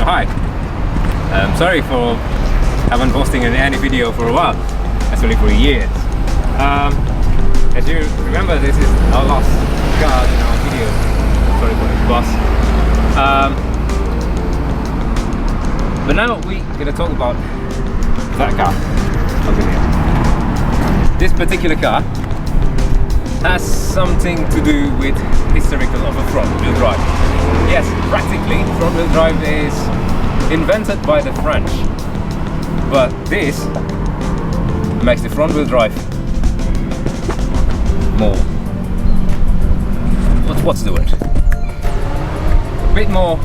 hi. Sorry for haven't posting any video for a while, actually for years. As you remember, this is our last car in our video. Sorry for the bus. But now we're gonna talk about that car over here. This particular car has something to do with historical of a front-wheel drive. Yes, practically front-wheel drive is invented by the French, but this makes the front-wheel drive more, what's the word? A bit more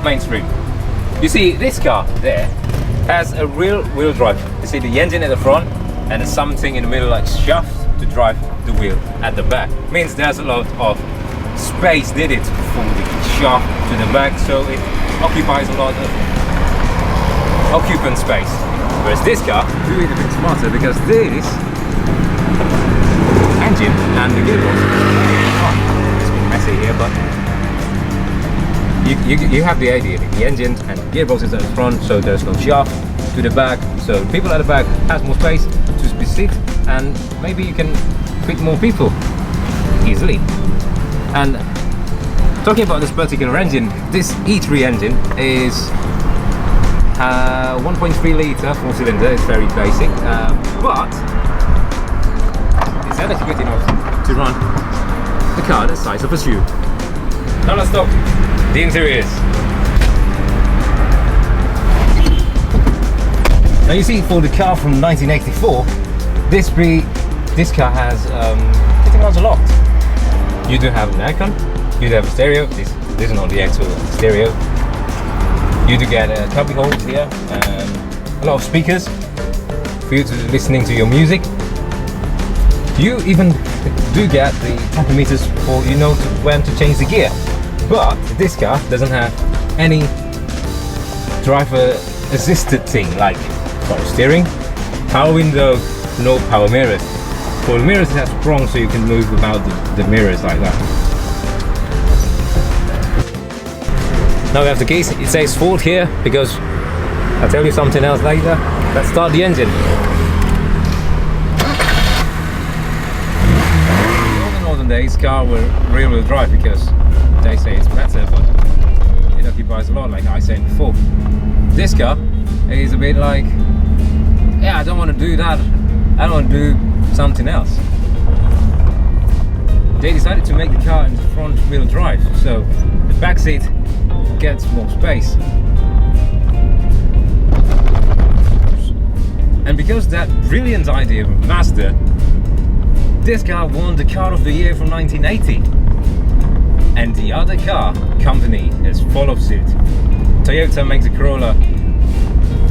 mainstream. You see, this car there has a real wheel drive. You see the engine at the front and something in the middle like shaft to drive the wheel at the back. Means there's a lot of space needed from the shaft to the back, so it occupies a lot of occupant space. Whereas this car do it a bit smarter, because this engine and the gearbox, it's a bit messy here, but you have the idea. The engine and the gearbox is at the front, so there's no shaft to the back, so people at the back has more space to sit, and maybe you can fit more people easily. And talking about this particular engine, this E3 engine is 1.3 litre 4-cylinder. It's very basic, but it's adequate enough to run the car the size of a shoe. Now let's talk the interiors. Now you see, for the car from 1984, this car has pretty much a lot. You do have an aircon, you do have a stereo. This is not the actual stereo. You do get a cubby hole here and a lot of speakers for you to listening to your music. You even do get the tachometers for when to change the gear. But this car doesn't have any driver assisted thing like power steering, power window, no power mirrors. For the mirrors, it has prongs, so you can move about the mirrors like that. Now we have the keys. It says Ford here because I'll tell you something else later. Let's start the engine. In the olden days, cars were rear-wheel drive because they say it's better, but it occupies a lot, like I said before. This car is a bit like, yeah, I don't want to do that. I don't want to do something else. They decided to make the car in front wheel drive, so the back seat gets more space. And because that brilliant idea of Mazda, this car won the Car of the Year from 1980. And the other car company has followed suit. Toyota makes a Corolla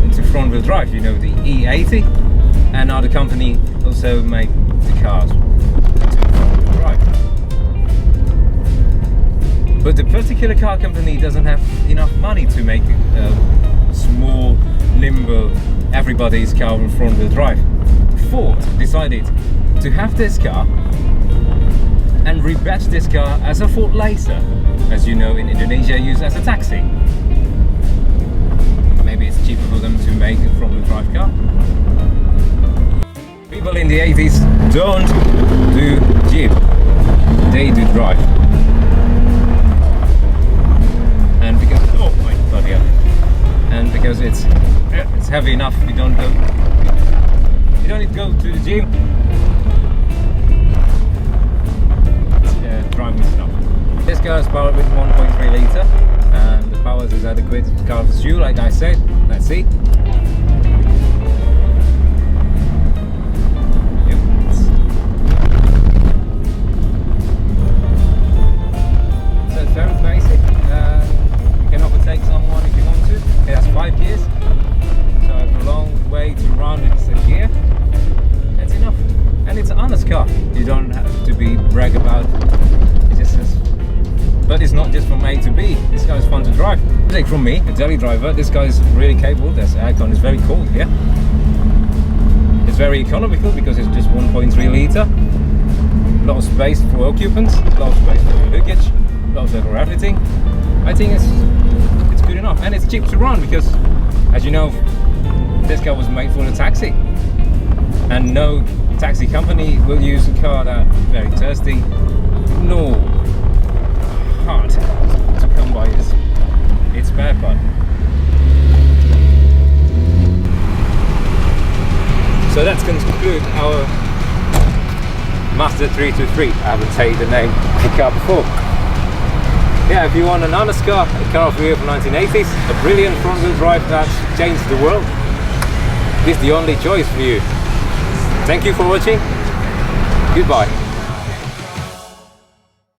into front wheel drive, the E80. And other company also make the cars into front-wheel drive. But the particular car company doesn't have enough money to make a small, nimble, everybody's car with front-wheel drive. Ford decided to have this car and rebadge this car as a Ford Laser, as you know, in Indonesia, used as a taxi. Maybe it's cheaper for them to make a front-wheel drive car. People in the 80s don't do Jeep, they do drive. And because, oh my god, yeah. And because it's heavy enough, you don't need to go to the gym. It's driving stuff. This car is powered with 1.3 litre and the power is adequate to car of the shoe, like I said. Let's see. You don't have to brag about it. Just says, but it's not just from A to B. This guy is fun to drive. Like from me, a daily driver, this guy is really capable. This aircon is very cold here. It's very economical because it's just 1.3 litre. A lot of space for occupants, a lot of space for luggage, a lot of for everything. I think it's good good enough, and it's cheap to run because, as you know, this car was made for the taxi, and no taxi company will use a car that very thirsty nor hard to come by its spare part. So that's going to conclude our Mazda 323. I haven't said the name of the car before. Yeah, if you want an honest car, a car of the 1980s, a brilliant front-wheel drive that changed the world, this is the only choice for you. Thank you for watching. Goodbye.